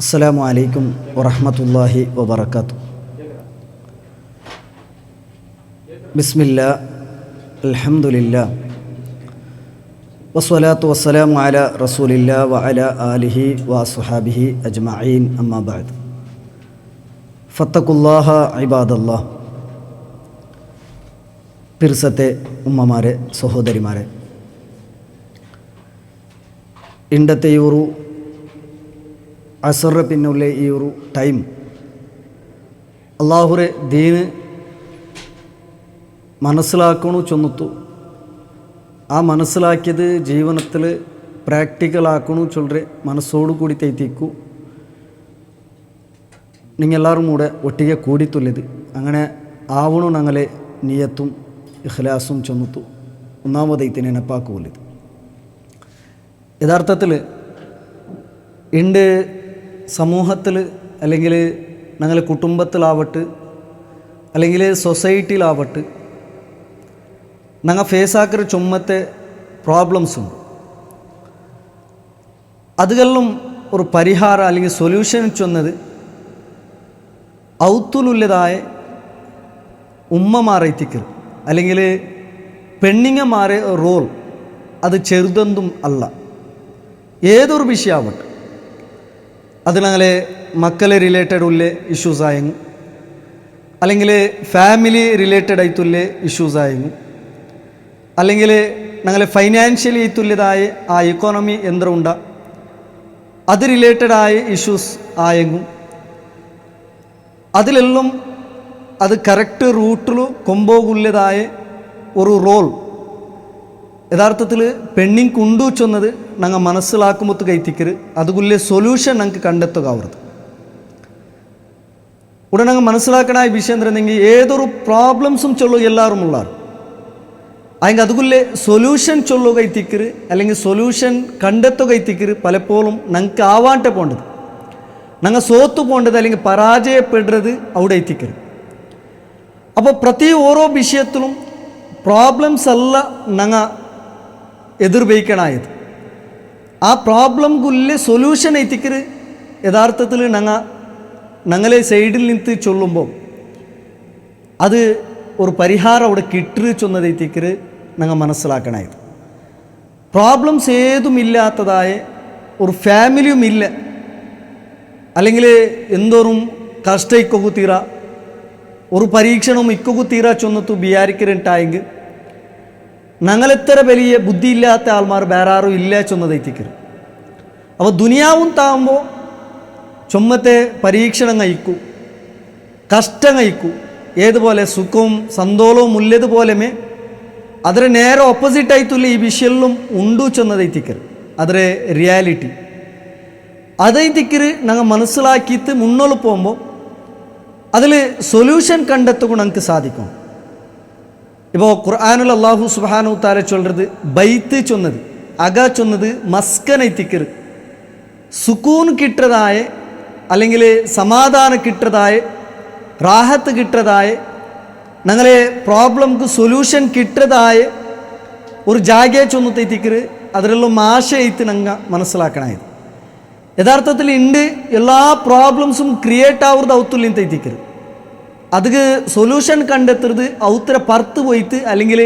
അസ്സലാമു അലൈക്കും വറഹ്മത്തുള്ളാഹി വബറകാതുഹു. ബിസ്മില്ലാ അൽഹംദുലില്ലാ വസ്സലാത്തു വസ്സലാമു അലാ റസൂലില്ലാ വഅലാ ആലിഹി വഅസ്ഹാബിഹി അജ്മഈൻ അമ്മാ ബഅദ്. ഫത്തഖുല്ലാഹ ഇബാദല്ലാഹ്. പിർസത്തെ ഉമ്മമാരെ, സഹോദരിമാരെ, ഇണ്ടത്തെ ഈ ഒരു അസറിന് പിന്നുള്ള ഈ ഒരു ടൈം അള്ളാഹുരെ ദീന് മനസ്സിലാക്കണു ചൊന്നിത്തു. ആ മനസ്സിലാക്കിയത് ജീവനത്തിൽ പ്രാക്ടിക്കലാക്കണു ചൊല്ലറെ മനസ്സോടു കൂടി തൈത്തിക്കൂ. നിങ്ങളെല്ലാവരും കൂടെ ഒട്ടിಗೆ കൂടിത്തുള്ളത് അങ്ങനെ ആവണു ഞങ്ങളെ നിയത്തും ഇഖ്ലാസും ചൊന്നിത്തു ഒന്നാമതൈത്തെ നെനപ്പാക്കുള്ളത്. യഥാർത്ഥത്തിൽ ഇണ്ട് സമൂഹത്തിൽ അല്ലെങ്കിൽ ഞങ്ങളെ കുടുംബത്തിലാവട്ടെ അല്ലെങ്കിൽ സൊസൈറ്റിയിലാവട്ടെ ഞങ്ങൾ ഫേസാക്കുന്ന ചുമ്മത്തെ പ്രോബ്ലംസുണ്ട്. അതുകളിലും ഒരു പരിഹാരം അല്ലെങ്കിൽ സൊല്യൂഷൻ ചൊന്നത് ഔത്തുലുള്ളതായ ഉമ്മമാരെത്തിക്കൽ അല്ലെങ്കിൽ പെണ്ണിങ്ങമാരെ റോൾ അത് ചെറുതൊന്നും അല്ല. ഏതൊരു വിഷയമാവട്ടെ അത് ഞങ്ങളെ മക്കളെ റിലേറ്റഡ് ഉള്ള ഇഷ്യൂസ് ആയെങ്കിൽ അല്ലെങ്കിൽ ഫാമിലി റിലേറ്റഡ് ആയിട്ടുള്ള ഇഷ്യൂസ് ആയെങ്കിൽ അല്ലെങ്കിൽ ഞങ്ങളെ ഫൈനാൻഷ്യലി ആയിട്ടുള്ളതായ ആ ഇക്കോണമി എന്തുണ്ട അത് റിലേറ്റഡ് ആയ ഇഷ്യൂസ് ആയെങ്കിൽ അതിലെല്ലാം അത് കറക്റ്റ് റൂട്ടിൽ കൊമ്പോകുള്ളതായ ഒരു റോൾ യഥാർത്ഥത്തിൽ പെണ്ണിങ് ഉണ്ടു ചൊന്നത് ഞങ്ങൾ മനസ്സിലാക്കുമ്പോൾ കൈത്തിക്കരുത്. അതുകൊല്ലേ സൊല്യൂഷൻ ഞങ്ങൾക്ക് കണ്ടെത്തുക അവർക്ക് ഉടനെ ഞങ്ങൾ മനസ്സിലാക്കണ വിഷയം എന്തെങ്കിൽ ഏതൊരു പ്രോബ്ലംസും ചൊല്ലു എല്ലാവരും ഉള്ളാർ അതിന് അതുകൊല്ലേ സൊല്യൂഷൻ ചൊല്ലുക എത്തിക്കരുത് അല്ലെങ്കിൽ സൊല്യൂഷൻ കണ്ടെത്തുക എത്തിക്കരുത്. പലപ്പോഴും ഞങ്ങൾക്ക് ആവാണ്ടെ പോണ്ടത് ഞങ്ങൾ സോത്തു പോണ്ടത് അല്ലെങ്കിൽ പരാജയപ്പെടുന്നത് അവിടെ എത്തിക്കരുത്. അപ്പോൾ പ്രതി ഓരോ വിഷയത്തിലും പ്രോബ്ലംസ് അല്ല ഞങ്ങൾ എതിർവയ്ക്കണായത്. ആ പ്രോബ്ലംക്കുള്ളിൽ സൊല്യൂഷൻ എത്തിക്കരുത്. യഥാർത്ഥത്തിൽ ഞങ്ങളെ സൈഡിൽ നിന്ന് ചൊല്ലുമ്പോൾ അത് ഒരു പരിഹാരം അവിടെ കിട്ടു ചൊന്നത് എത്തിക്കരുത് ഞങ്ങൾ മനസ്സിലാക്കണായത്. പ്രോബ്ലംസ് ഏതുമില്ലാത്തതായ ഒരു ഫാമിലിയും ഇല്ല അല്ലെങ്കിൽ എന്തോറും കഷ്ടം ഇക്കൊക്കു തീര ഒരു പരീക്ഷണവും ഇക്കൊക്കു തീര ചൊന്നത്തു വിചാരിക്കരുണ്ടായെങ്കിൽ ഞങ്ങളെത്ര വലിയ ബുദ്ധിയില്ലാത്ത ആൾമാർ വേറെ ആരും ഇല്ല ചൊന്നത് എത്തിക്കരുത്. അപ്പോൾ ദുനിയാവും താകുമ്പോൾ ചുമ്മത്തെ പരീക്ഷണം കഴിക്കൂ, കഷ്ടം കഴിക്കൂ. ഏതുപോലെ സുഖവും സന്തോഷവും ഉള്ളതുപോലെ അതിന് നേരെ ഓപ്പോസിറ്റായിട്ടുള്ള ഈ വിഷയങ്ങളിലും ഉണ്ടു ചെന്നത് എത്തിക്കരുത്. അതിലെ റിയാലിറ്റി അതെത്തിക്കര് ഞങ്ങൾ മനസ്സിലാക്കിയിട്ട് മുന്നോട്ട് പോകുമ്പോൾ അതിൽ സൊല്യൂഷൻ കണ്ടെത്തുക ഞങ്ങൾക്ക് സാധിക്കും. ഇപ്പോൾ ഖുർആനിൽ അല്ലാഹു സുബ്ഹാനഹു തആല ചൊല്ലുന്നത് ബൈത്ത് ചൊന്നത് അക ചൊന്നത് മസ്കൻ എത്തിക്കര് സുക്കൂൻ കിട്ടതായ അല്ലെങ്കിൽ സമാധാനം കിട്ടതായ റാഹത്ത് കിട്ടതായ ഞങ്ങളെ പ്രോബ്ലംക്ക് സൊല്യൂഷൻ കിട്ടതായ ഒരു ജാഗയെ ചൊന്നത് എത്തിക്കര് അതിലെല്ലാം ആശയത്ത് ഞങ്ങൾ മനസ്സിലാക്കണമായത്. യഥാർത്ഥത്തിൽ ഉണ്ട് എല്ലാ പ്രോബ്ലംസും ക്രിയേറ്റ് ആവുന്നത് ഔത്തുള്ളിൽ എത്തിക്കരുത്. അത് സൊല്യൂഷൻ കണ്ടെത്തരുത് ഔത്തര പുറത്ത് പോയിട്ട് അല്ലെങ്കിൽ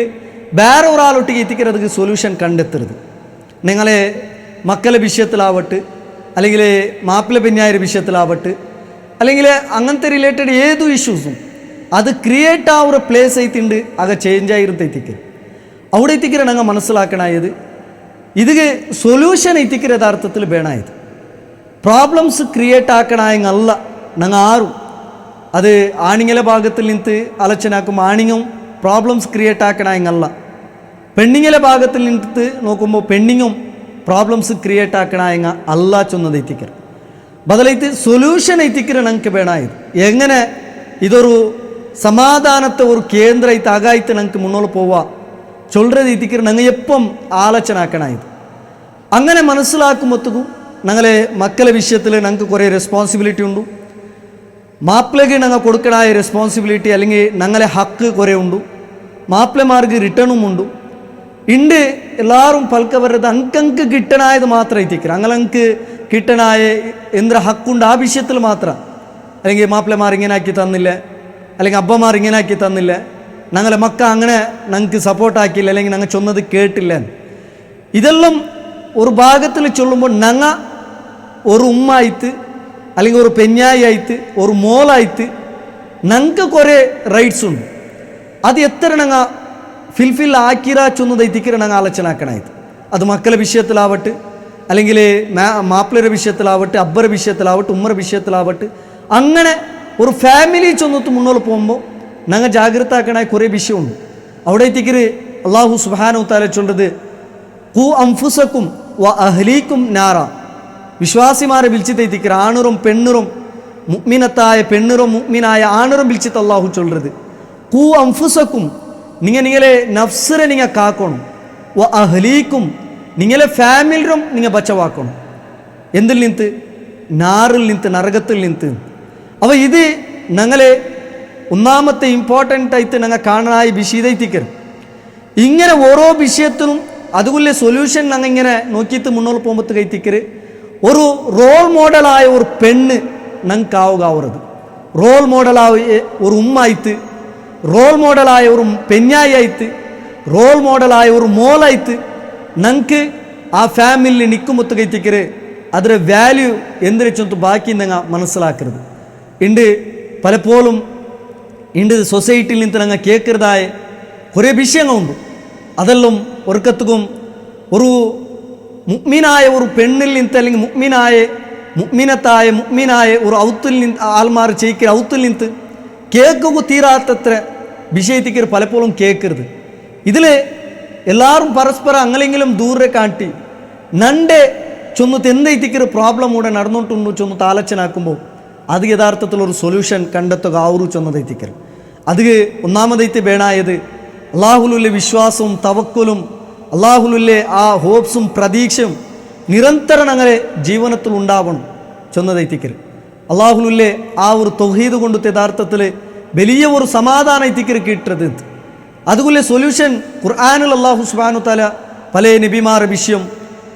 വേറെ ഒരാളൊട്ടിക്ക് എത്തിക്കരുത്. അത് സൊല്യൂഷൻ കണ്ടെത്തരുത്. നിങ്ങളെ മക്കളെ വിഷയത്തിലാവട്ടെ അല്ലെങ്കിൽ മാപ്പിള പെഞ്ഞായ വിഷയത്തിലാവട്ടെ അല്ലെങ്കിൽ അങ്ങനത്തെ റിലേറ്റഡ് ഏതു ഇഷ്യൂസും അത് ക്രിയേറ്റ് ആവുന്ന പ്ലേസ് ആയിട്ടുണ്ട് അത് ചേഞ്ച് ആയിരുന്നു എത്തിക്കരുത്. അവിടെ എത്തിക്കര ഞങ്ങൾ മനസ്സിലാക്കണായത് ഇത് സൊല്യൂഷൻ എത്തിക്കര യഥാർത്ഥത്തിൽ വേണമായത്. പ്രോബ്ലംസ് ക്രിയേറ്റ് ആക്കണായെങ്കല്ല ഞങ്ങൾ ആറും അത് ആണിങ്ങളെ ഭാഗത്തിൽ നിന്ന് ആലോചനാക്കും ആണിങ്ങും പ്രോബ്ലംസ് ക്രിയേറ്റ് ആക്കണായെങ്കല്ല. പെണ്ണിങ്ങളെ ഭാഗത്തിൽ നിന്ന് നോക്കുമ്പോൾ പെണ്ണിങ്ങും പ്രോബ്ലംസ് ക്രിയേറ്റ് ആക്കണായെങ്ക അല്ല ചൊന്നത് എത്തിക്കരുത്. ബദലായിട്ട് സൊല്യൂഷൻ എത്തിക്കര ഞങ്ങൾക്ക് വേണമായത്. എങ്ങനെ ഇതൊരു സമാധാനത്തെ ഒരു കേന്ദ്രമായിട്ട് ആകായിട്ട് ഞങ്ങൾക്ക് മുന്നോട്ട് പോവുക ചൊല്ലത് എത്തിക്കര ഞങ്ങൾ എപ്പം ആലോചനാക്കണായത്. അങ്ങനെ മനസ്സിലാക്കുമ്പോഴത്തേക്കും ഞങ്ങളെ മക്കളെ വിഷയത്തിൽ ഞങ്ങൾക്ക് കുറേ റെസ്പോൺസിബിലിറ്റി ഉണ്ട്. മാപ്പിളക്ക് ഞങ്ങൾ കൊടുക്കണായ റെസ്പോൺസിബിലിറ്റി അല്ലെങ്കിൽ ഞങ്ങളെ ഹക്ക് കുറേ ഉണ്ട്. മാപ്പിളമാർക്ക് റിട്ടേണും ഉണ്ട്. ಇಂಡು ಎಲ್ಲರೂ ಪಲ್ಕ ಬರೋದು ಅಂಕಂക്ക് കിട്ടനായത് മാത്രം എത്തിക്കರು അങ്ങനക്ക് കിട്ടനായ എന്തൊരു ഹക്കുണ്ട് ആ വിഷയത്തിൽ മാത്രം. അല്ലെങ്കിൽ മാപ്പിളമാർ ഇങ്ങനെ ആക്കി തന്നില്ല, അല്ലെങ്കിൽ അബ്ബമാർ ഇങ്ങനെ ആക്കി തന്നില്ല, ഞങ്ങളെ മക്ക അങ്ങനെ ഞങ്ങൾക്ക് സപ്പോർട്ടാക്കിയില്ല, അല്ലെങ്കിൽ ഞങ്ങൾ ചൊന്നത് കേട്ടില്ല. ഇതെല്ലാം ഒരു ഭാഗത്തിൽ ചൊല്ലുമ്പോൾ ഞങ്ങ ഒരു ഉമ്മായിട്ട് അല്ലെങ്കിൽ ഒരു പെഞ്ഞായിട്ട് ഒരു മോളായിട്ട് ഞങ്ങൾക്ക് കുറേ റൈറ്റ്സ് ഉണ്ട്. അത് എത്ര ഞങ്ങൾ ഫിൽഫിൽ ആക്കിരാ ചൊന്നത് എത്തിക്കര ഞങ്ങൾ ആലോചനാക്കണായത്. അത് മക്കളുടെ വിഷയത്തിലാവട്ടെ, അല്ലെങ്കിൽ മാപ്പിളയുടെ വിഷയത്തിലാവട്ടെ, അബ്ബറുടെ വിഷയത്തിലാവട്ടെ, ഉമ്മയുടെ വിഷയത്തിലാവട്ടെ, അങ്ങനെ ഒരു ഫാമിലി ചൊന്നത്ത് മുന്നോട്ട് പോകുമ്പോൾ ഞങ്ങൾ ജാഗ്രത ആക്കണായ കുറേ വിഷയമുണ്ട്. അവിടെ എത്തിക്കര് അള്ളാഹു സുബ്ഹാനഹു വ തആല ചൊല്ലത് ഖു അൻഫുസകും വ അഹ്ലീകും നാറ. വിശ്വാസിമാരെ വിളിച്ചിട്ട് എത്തിക്കര് ആണുറും പെണ്ണുറും മുഅ്മിനത്തായ പെണ്ണുറും മുഅ്മിനായ ആണുറും വിളിച്ചിട്ട് അള്ളാഹു ചൊല്ലത് ഖു അൻഫുസകും, നിങ്ങളെ നഫ്സിനെ നിങ്ങൾ കാക്കണം, വ അഹ്ലീകും, നിങ്ങളെ ഫാമിലിയും നിങ്ങൾ ബച്ചവാക്കണം. എന്തിൽ നിന്ന്? നാറിൽ നിന്ന്, നരകത്തിൽ നിന്ന്. അപ്പോൾ ഇത് ഞങ്ങളെ ഒന്നാമത്തെ ഇമ്പോർട്ടൻ്റ് ആയിട്ട് ഞങ്ങൾ കാണാനായി വിഷയത്തിക്കരും. ഇങ്ങനെ ഓരോ വിഷയത്തിനും അതുപോലെ സൊല്യൂഷൻ ഞങ്ങൾ ഇങ്ങനെ നോക്കിയിട്ട് മുന്നോട്ട് പോകുമ്പോൾ കൈത്തിക്കര് ഒരു റോൾ മോഡലായ ഒരു പെണ്ണ് ഞങ്ങൾക്കാവുകാവുന്നത്, റോൾ മോഡലായ ഒരു ഉമ്മായിട്ട്, റോൾ മോഡലായ ഒരു പെഞ്ഞായിട്ട്, റോൾ മോഡലായ ഒരു മോളായിട്ട് ഞങ്ങൾക്ക് ആ ഫാമിലി നിൽക്കുമ്പോൾ കൈത്തിക്കര് ಅದರ ವ್ಯಾಲ್ಯೂ ಎಂದರೆ ಚೊಂತು ಬಾಕಿ ನಂಗೆ മനസ്സിലാക്കരുത്. ഇണ്ട് പലപ്പോഴും ഇണ്ട് സൊസൈറ്റിയിൽ നിന്ന് ഞങ്ങൾ കേൾക്കുന്നതായ കുറേ വിഷയങ്ങളുണ്ട്. അതെല്ലാം ഒരിക്കത്തും ഒരു മുഅ്മിനായ ഒരു പെണ്ണിൽ നിന്ന് അല്ലെങ്കിൽ മുഅ്മിനായ ഒരു ഔത്തിൽ നിന്ന് ആൾമാർ ചെയ്യിക്കുന്ന ഔത്തിൽ നിന്ന് കേൾക്കുക തീരാത്തത്ര വിഷയത്തിക്ക് പലപ്പോഴും കേൾക്കരുത്. ഇതിൽ എല്ലാവരും പരസ്പരം അങ്ങനെയെങ്കിലും ദൂരെ കാട്ടി നൻ്റെ ചൊന്നത്ത് എന്തൈത്തിക്കൊരു പ്രോബ്ലം കൂടെ നടന്നുകൊണ്ടുണ്ടോ ചൊന്നത്ത് ആലോചനാക്കുമ്പോൾ അത് യഥാർത്ഥത്തിലൊരു സൊല്യൂഷൻ കണ്ടെത്തുക ആവൂ ചൊന്നതൈത്തിക്കൽ. അത് ഒന്നാമതൈത്ത് വേണായത് അള്ളാഹുലുല്ലെ വിശ്വാസവും തവക്കുലും അള്ളാഹുലുല്ലെ ആ ഹോപ്സും പ്രതീക്ഷയും നിരന്തരം അങ്ങനെ ജീവിതത്തിൽ ഉണ്ടാവണം ചൊന്നതൈത്തിക്കൽ. അള്ളാഹുലുല്ലെ ആ ഒരു തൗഹീദ് കൊണ്ട് യഥാർത്ഥത്തിൽ വലിയ ഒരു സമാധാനം എത്തിക്കൽ കിട്ടത്. അതുപോലെ സൊല്യൂഷൻ ഖുർആനിൽ അള്ളാഹു സുബ്ഹാനഹു വ തആല പല നബിമാരുടെ വിഷയം,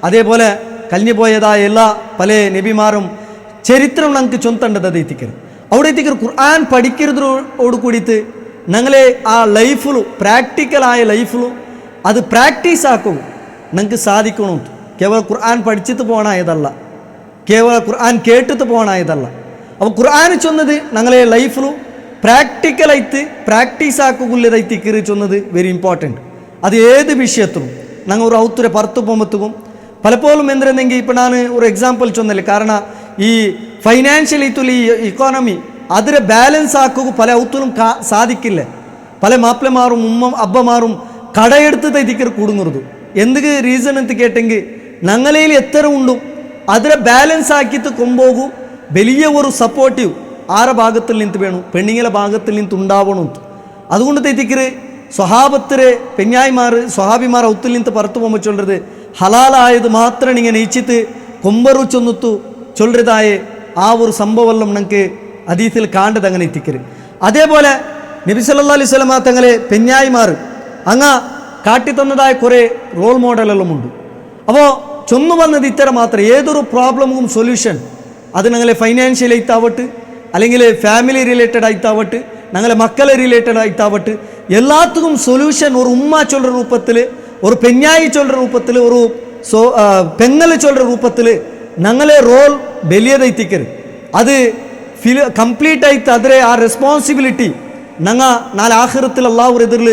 അതേപോലെ കഴിഞ്ഞു പോയതായ എല്ലാ പല നബിമാരും ചരിത്രം ഞങ്ങൾക്ക് ചൊന്തണ്ടത് എത്തിക്കരുത്. അവിടെ എത്തിക്കരു ഖുർആൻ പഠിക്കുന്നതോട് കൂടിയിട്ട് ഞങ്ങളെ ആ ലൈഫിലും പ്രാക്ടിക്കലായ ലൈഫിലും അത് പ്രാക്ടീസ് ആക്കും ഞങ്ങൾക്ക് സാധിക്കണം. കേവലം ഖുർആൻ പഠിച്ചിട്ട് പോകണായതല്ല, കേവലം ഖുർആൻ കേട്ടിട്ട് പോകണായതല്ല. അപ്പോൾ ഖുർആൻ ചൊന്നത് ഞങ്ങളെ ലൈഫിലും പ്രാക്ടിക്കലായിട്ട് പ്രാക്ടീസ് ആക്കുള്ളതായിത്തിക്കറി ചൊന്നത് വെരി ഇമ്പോർട്ടൻറ്റ്. അത് ഏത് വിഷയത്തിലും ഞങ്ങൾ ഒരു ഔത്തുരെ പുറത്ത് പോകുമ്പോഴത്തേക്കും പലപ്പോഴും എന്തിരുന്നെങ്കിൽ ഇപ്പം ഞാൻ ഒരു എക്സാമ്പിൾ ചൊന്നല്ലേ, കാരണം ഈ ഫൈനാൻഷ്യലി ഈ ഇക്കോണമി അതിനെ ബാലൻസ് ആക്കുക പല ഔത്തിലും സാധിക്കില്ല. പല മാപ്പിളമാരും അബ്ബമാരും കടയെടുത്ത് തൈത്തിക്കർ കൂടുങ്ങുന്നത് എന്ത് റീസൺ എന്ന് കേട്ടെങ്കിൽ ഞങ്ങളയിൽ എത്ര ഉണ്ടും അതിനെ ബാലൻസ് ആക്കിയിട്ട് കൊമ്പോകൂ വലിയ ഒരു സപ്പോർട്ടീവ് ആരെ ഭാഗത്തിൽ നിന്ന് വേണം, പെണ്ണിങ്ങളെ ഭാഗത്തിൽ നിന്ന് ഉണ്ടാവണം. അതുകൊണ്ട് തൈത്തിക്കര് സ്വഹാബത്തിരെ പെഞ്ഞായിമാർ സ്വഹാബിമാർ ഔത്തിൽ നിന്ന് പുറത്തു പോകുമ്പോൾ ചൊല്ലത് ഹലാലായത് മാത്രം ഇങ്ങനെ നെയ്ച്ചിട്ട് കൊമ്പറു ചൊന്നത്തു ചൊല്ലതായ ആ ഒരു സംഭവമെല്ലാം ഞങ്ങൾക്ക് ഹദീസിൽ കാണേണ്ടത് അങ്ങനെ എത്തിക്കര്. അതേപോലെ നബി സല്ലല്ലാഹു അലൈഹി വസല്ലം തങ്ങളെ പെഞ്ഞായിമാർ അങ്ങ കാട്ടിത്തന്നതായ കുറേ റോൾ മോഡലെല്ലാം ഉണ്ട്. അപ്പോൾ ചൊന്നു വന്നത് ഇത്തരം മാത്രം ഏതൊരു പ്രോബ്ലമും സൊല്യൂഷൻ അത് ഞങ്ങളെ ഫൈനാൻഷ്യൽ ആയിട്ടാവട്ടെ, അല്ലെങ്കിൽ ഫാമിലി റിലേറ്റഡ് ആയിട്ടാവട്ടെ, ഞങ്ങളെ മക്കളെ റിലേറ്റഡ് ആയിട്ടാവട്ടെ, എല്ലാത്തിനും സൊല്യൂഷൻ ഒരു ഉമ്മ ചൊല്ലുന്ന രൂപത്തിൽ, ഒരു പെഞ്ഞായി ചൊല്ലുന്ന രൂപത്തിൽ, ഒരു പെങ്ങൽ ചൊല്ലുന്ന രൂപത്തിൽ ഞങ്ങളെ റോൾ വലിയതെത്തിക്കരുത്. അത് കംപ്ലീറ്റ് ആയിട്ട് അതിലെ ആ റെസ്പോൺസിബിലിറ്റി ഞങ്ങൾ നാല് ആഖിറത്തിൽ അല്ലാഹുവിന്റെ എതിരിൽ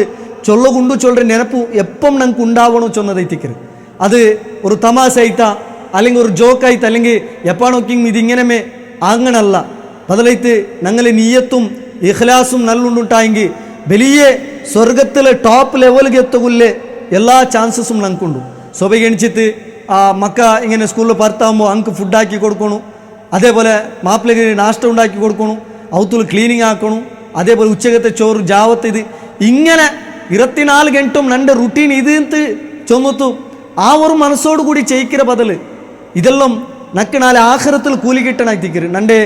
ചൊല്ലുകൊണ്ടു ചൊല്ലുന്ന നെനപ്പു എപ്പം ഞങ്ങൾക്ക് ഉണ്ടാവണോ ചൊന്നതെത്തിക്കരുത്. അത് ഒരു തമാശ ആയിട്ടാ അല്ലെങ്കിൽ ഒരു ജോക്കായിട്ട് അല്ലെങ്കിൽ എപ്പാണോക്കിങ് ഇതിങ്ങനെ അങ്ങനല്ല. ബദലായിട്ട് ഞങ്ങളെ നീയത്തും ഇഖ്ലാസും നല്ലുണ്ടായെങ്കിൽ വലിയ സ്വർഗത്തിലെ ടോപ്പ് ലെവലിൽ എത്തുകയില്ലേ എല്ലാ ചാൻസസും ഞങ്ങൾക്കുണ്ട്. സ്വഭാവം എണിച്ചിട്ട് മക്ക ഇങ്ങനെ സ്കൂളിൽ പുറത്താകുമ്പോൾ അങ്ക് ഫുഡാക്കി കൊടുക്കണം, അതേപോലെ മാപ്പിളക്ക് നാഷ്ട ഉണ്ടാക്കി കൊടുക്കണം, ഔത്തുൽ ക്ലീനിങ് ആക്കണം, അതേപോലെ ഉച്ചകത്തെ ചോറ് ജാവത്ത് ഇത് ഇങ്ങനെ 24 ഗಂಟും നൻ്റെ റുട്ടീൻ ഇത് ചൊന്നത്തു ആ ഒരു മനസ്സോടു കൂടി ചെയ്യിക്കുന്ന ബദൽ ഇതെല്ലാം നക്ക് നാളെ ആഖിറത്തിൽ കൂലി കിട്ടണം എത്തിക്കര്. നൻ്റെ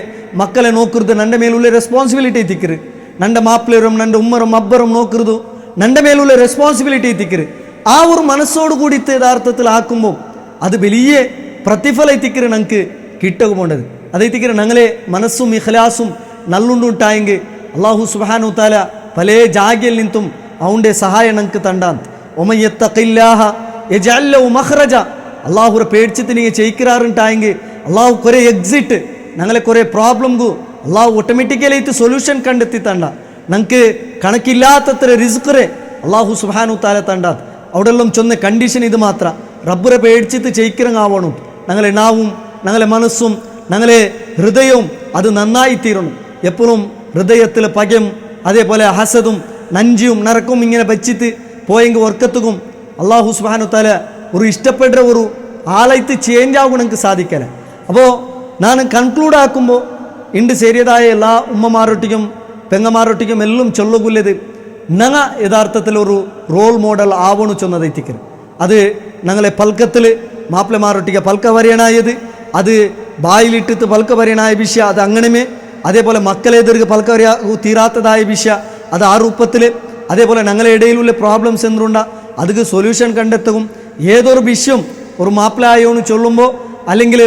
മക്കളെ നോക്കരുത്, നൻ്റെ മേലുള്ള റെസ്പോൺസിബിലിറ്റി എത്തിക്കര്. നൻ്റെ മാപ്പിളരും നൻ്റെ ഉമ്മറും അബ്ബറും നോക്കരുത്, നൻ്റെ മേലുള്ള റെസ്പോൺസിബിലിറ്റി എത്തിക്കര്. ആ ഒരു മനസ്സോട് കൂടിയിട്ട് യഥാർത്ഥത്തിൽ ആക്കുമ്പോൾ അത് വലിയ പ്രതിഫലം എത്തിക്കറ് ഞങ്ങൾക്ക് കിട്ടുകയുണ്ടത്. അതേത്തിക്കറ് ഞങ്ങളെ മനസ്സും ഇഖ്ലാസും നല്ലുണ്ടുണ്ടായെങ്കിൽ അള്ളാഹു സുബ്ഹാനഹു തആല പല ജാഗ്യയിൽ നിന്നും അവൻ്റെ സഹായം ഞങ്ങൾക്ക് തണ്ടാൻ. ഒമൻ യത്തഖില്ലാഹ യജ്അൽ ലഹു മഖ്റജ. അള്ളാഹുരെ പേടിച്ചിട്ട് നിങ്ങൾ ചെയ്യിക്കാറുണ്ടായെങ്കിൽ അള്ളാഹു കുറേ എക്സിറ്റ് ഞങ്ങളെ കുറേ പ്രോബ്ലംಗೂ അള്ളാഹു ഓട്ടോമാറ്റിക്കലി സൊല്യൂഷൻ കണ്ടെത്തി തണ്ട. ഞങ്ങൾക്ക് കണക്കില്ലാത്തത്ര റിസ്കറെ അള്ളാഹു സുബ്ഹാനഹു തആല തണ്ട. അവിടെല്ലാം ചൊന്ന കണ്ടീഷൻ ഇത് മാത്ര, റബ്ബറെ പേടിച്ചിട്ട് ചെയ്യിക്കിറങ്ങാവണം. ഞങ്ങളെ നാവും ഞങ്ങളെ മനസ്സും ഞങ്ങളെ ഹൃദയവും അത് നന്നായി തീരണം. എപ്പോഴും ഹൃദയത്തിൽ പകയും അതേപോലെ ഹസദും നഞ്ചിയും നരക്കും ഇങ്ങനെ വെച്ചിട്ട് പോയെങ്കിൽ വർക്കത്തുക്കും അള്ളാഹു സുബ്ഹാനഹു തആല ഒരു ഇഷ്ടപ്പെട്ട ഒരു ആളായിട്ട് ചേഞ്ച് ആകും ഞങ്ങൾക്ക് സാധിക്കല. അപ്പോൾ ഞാൻ കൺക്ലൂഡ് ആക്കുമ്പോൾ ഇണ്ട് ശരിയതായ എല്ലാ ഉമ്മമാരൊട്ടിക്കും പെങ്ങമാരൊട്ടിക്കും എല്ലാം ചൊല്ലുകൊല്ലത് ഞങ്ങ യഥാർത്ഥത്തിൽ ഒരു റോൾ മോഡൽ ആവണു ചൊന്നതെത്തിക്കരുത്. അത് ഞങ്ങളെ പൽക്കത്തിൽ മാപ്പിളമാരൊട്ടിക്ക പൽക്ക വരയണായത് അത് ബായിലിട്ടിട്ട് പൽക്ക വരയണായ വിഷയ അത് അങ്ങനെമേ. അതേപോലെ മക്കളെതിർക്ക് പൽക്ക വരയ തീരാത്തതായ വിഷയ അത് ആ രൂപത്തിൽ. അതേപോലെ ഞങ്ങളെ ഇടയിലുള്ള പ്രോബ്ലംസ് എന്തുണ്ട അതിക്ക് സൊല്യൂഷൻ കണ്ടെത്തും. ഏതൊരു വിഷയം ഒരു മാപ്പിളായോന്ന് ചൊല്ലുമ്പോൾ അല്ലെങ്കിൽ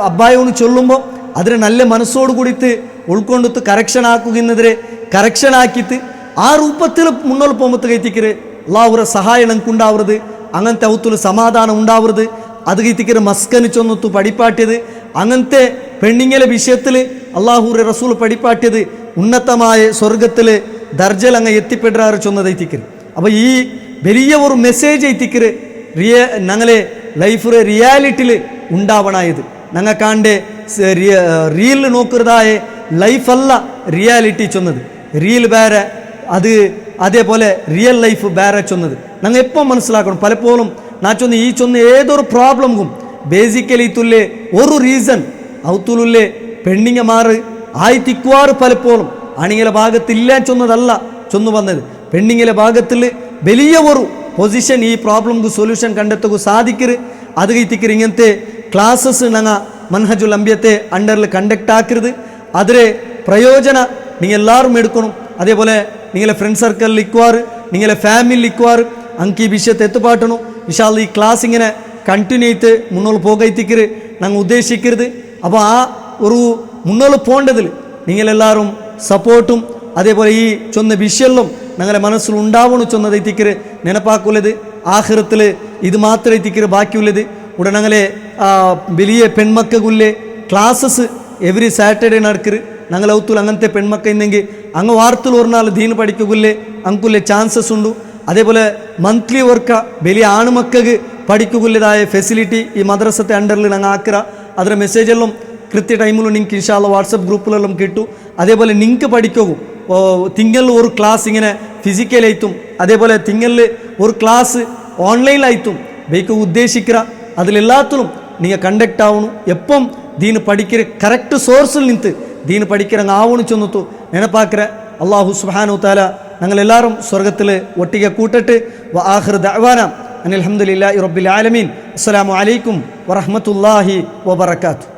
അബ്ബായോന്ന് ചൊല്ലുമ്പോൾ അതിനെ നല്ല മനസ്സോട് കൂടിയിട്ട് ഉൾക്കൊണ്ടിട്ട് കറക്ഷൻ ആക്കുന്നതിരെ കറക്ഷൻ ആക്കിയിട്ട് ആ രൂപത്തിൽ മുന്നോട്ട് പോകുമ്പോൾ കൈത്തിക്കര് അള്ളാഹുറെ സഹായം ഞങ്ങൾക്ക് ഉണ്ടാവരുത്. അങ്ങനത്തെ ഔത്തുൽ സമാധാനം ഉണ്ടാവരുത്. അത് കൈത്തിക്കര് മസ്കന് ചൊന്നത്തു പഠിപ്പാട്ടിയത് അങ്ങനത്തെ പെണ്ണിങ്ങലെ വിഷയത്തിൽ അള്ളാഹുറെ റസൂൽ പഠിപ്പാട്ടിയത് ഉന്നതമായ സ്വർഗത്തിൽ ദർജൽ അങ്ങ് എത്തിപ്പെടാറ് ചൊന്നതെത്തിക്കര്. അപ്പോൾ ഈ വലിയ ഒരു മെസ്സേജ് എത്തിക്കര് ഞങ്ങളെ ലൈഫിലെ റിയാലിറ്റിയിൽ ഉണ്ടാവണായത്. ഞങ്ങൾക്കാണ്ട് റീൽ നോക്കുന്നതായ ലൈഫല്ല റിയാലിറ്റി ചൊന്നത്. റീൽ വേറെ അത് അതേപോലെ റിയൽ ലൈഫ് വേറെ ചൊന്നത് ഞങ്ങൾ എപ്പോൾ മനസ്സിലാക്കണം. പലപ്പോഴും ഞാൻ ചൊന്ന് ഈ ചൊന്ന് ഏതൊരു പ്രോബ്ലമും ബേസിക്കലി തുല്ലെ ഒരു റീസൺ ഔത്തുലുല്ലേ പെണ്ണിങ്ങമാർ ആയിത്തിക്കുവാറ് പലപ്പോഴും ആണിങ്ങളെ ഭാഗത്തില്ല ചൊന്നതല്ല ചൊന്നു വന്നത്. പെണ്ണിങ്ങളെ ഭാഗത്തിൽ വലിയ ഒരു പൊസിഷൻ ഈ പ്രോബ്ലംക്ക് സൊല്യൂഷൻ കണ്ടെത്തുക സാധിക്കരുത്. അത് കൈത്തിക്കര് ഇങ്ങനത്തെ ക്ലാസ്സസ് ഞങ്ങൾ മൻഹജുൽ അംബിയത്തെ അണ്ടറിൽ കണ്ടക്ട് ആക്കരുത്. അതിലെ പ്രയോജന നിങ്ങൾ എല്ലാവരും എടുക്കണം. അതേപോലെ നിങ്ങളെ ഫ്രണ്ട് സർക്കിളിൽ ഇക്കുവാറ് നിങ്ങളെ ഫാമിലിയിൽ ഇക്കുവാറ് അങ്ക് ഈ വിഷയത്തെ എത്തുപാട്ടണം. ഇൻഷാ അല്ലാഹ് ഈ ക്ലാസ് ഇങ്ങനെ കണ്ടിന്യൂ ചെയ്ത് മുന്നോട്ട് പോകത്തിക്കരുത് ഞങ്ങൾ ഉദ്ദേശിക്കരുത്. അപ്പോൾ ആ ഒരു മുന്നോട്ട് പോകേണ്ടതിൽ നിങ്ങളെല്ലാവരും സപ്പോർട്ടും അതേപോലെ ഈ ചൊന്ന വിഷയമെല്ലാം ഞങ്ങളെ മനസ്സിൽ ഉണ്ടാവണം ചൊന്നതെത്തിക്കര് നെനപ്പാക്കുള്ളത്. ആഖിറത്തിൽ ഇത് മാത്രമേ എത്തിക്കര് ബാക്കിയുള്ളത്. ഉടനെ ഞങ്ങളെ വലിയ പെൺമക്കുള്ളേ ക്ലാസ്സസ് എവറി സാറ്റർഡേ നടക്കര്. ഞങ്ങൾ ഔത്തുൽ അങ്ങനത്തെ പെൺമക്ക ഇന്നെങ്കിൽ അങ്ങ് വാർത്തയിൽ ഒരു നാൾ ദീൻ പഠിക്കുള്ളേ അങ്ങുള്ളേ ചാൻസസ് ഉണ്ട്. അതേപോലെ മന്ത്ലി വർക്ക വലിയ ആണുമക്കൾക്ക് പഠിക്കുള്ളതായ ഫെസിലിറ്റി ഈ മദ്രസത്തെ അണ്ടറിൽ ഞങ്ങൾ ആക്കുക. അതിൻ്റെ മെസ്സേജെല്ലാം കൃത്യ ടൈമിൽ നിങ്ങൾക്ക് ഇൻഷാ അല്ലാഹ് വാട്സപ്പ് ഗ്രൂപ്പിലെല്ലാം കിട്ടും. അതേപോലെ നിങ്ങൾക്ക് പഠിക്കും തിങ്കളിൽ ഒരു ക്ലാസ് ഇങ്ങനെ ഫിസിക്കലായിട്ടും അതേപോലെ തിങ്കളിൽ ഒരു ക്ലാസ് ഓൺലൈനിലായിട്ടും വയ്ക്കുക ഉദ്ദേശിക്കുക. അതിലെല്ലാത്തിലും നിങ്ങൾ കണ്ടക്ട് ആവണം. എപ്പം ദീന് പഠിക്കിற കറക്റ്റ് സോഴ്സിൽ നിന്ന് ദീന് പഠിക്കിറങ്ങ് ആവണം ചെന്നത്തു നെനപ്പാക്കിற അള്ളാഹു സുബ്ഹാനഹു തആല ഞങ്ങളെല്ലാവരും സ്വർഗത്തിൽ ഒട്ടിക കൂട്ടട്ട്. വ ആഖിറു ദഅ്വാന അനിൽ ഹംദുലില്ലാഹി റബ്ബിൽ ആലമീൻ. അസ്സലാമു അലൈക്കും വറഹ്മത്തുള്ളാഹി വബറകാതുഹു.